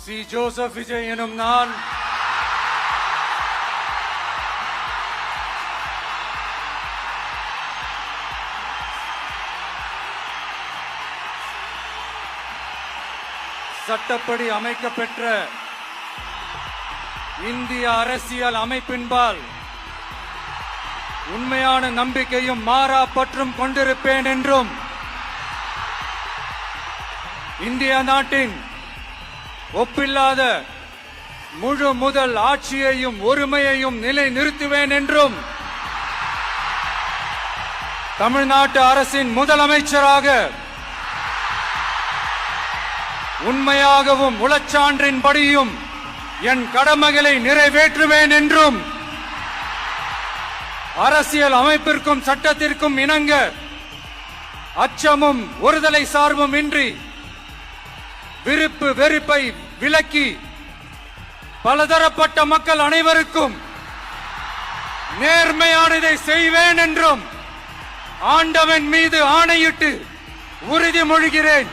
C Joseph Vijay எனும் நான் சட்டப்படி அமைக்கப்பெற்ற இந்திய அரசியல் அமைப்பின்பால் உண்மையான நம்பிக்கையும் மாறா பற்றும் கொண்டிருப்பேன் என்றும் இந்திய நாட்டின் ஒப்பில்லாத முழு முதல் ஆட்சியையும் ஒருமையையும் நிலை நிறுத்துவேன் என்றும் தமிழ்நாட்டு அரசின் முதலமைச்சராக உண்மையாகவும் உளச்சான்றின்படியும் என் கடமைகளை நிறைவேற்றுவேன் என்றும் அரசியல் அமைப்பிற்கும் சட்டத்திற்கும் இணங்க அச்சமும் ஒருதலை சார்பும் இன்றி விருப்பு வெறுப்பை விலக்கி பலதரப்பட்ட மக்கள் அனைவருக்கும் நேர்மையானதை செய்வேன் என்றும் ஆண்டவன் மீது ஆணையிட்டு உறுதிமொழிகிறேன்.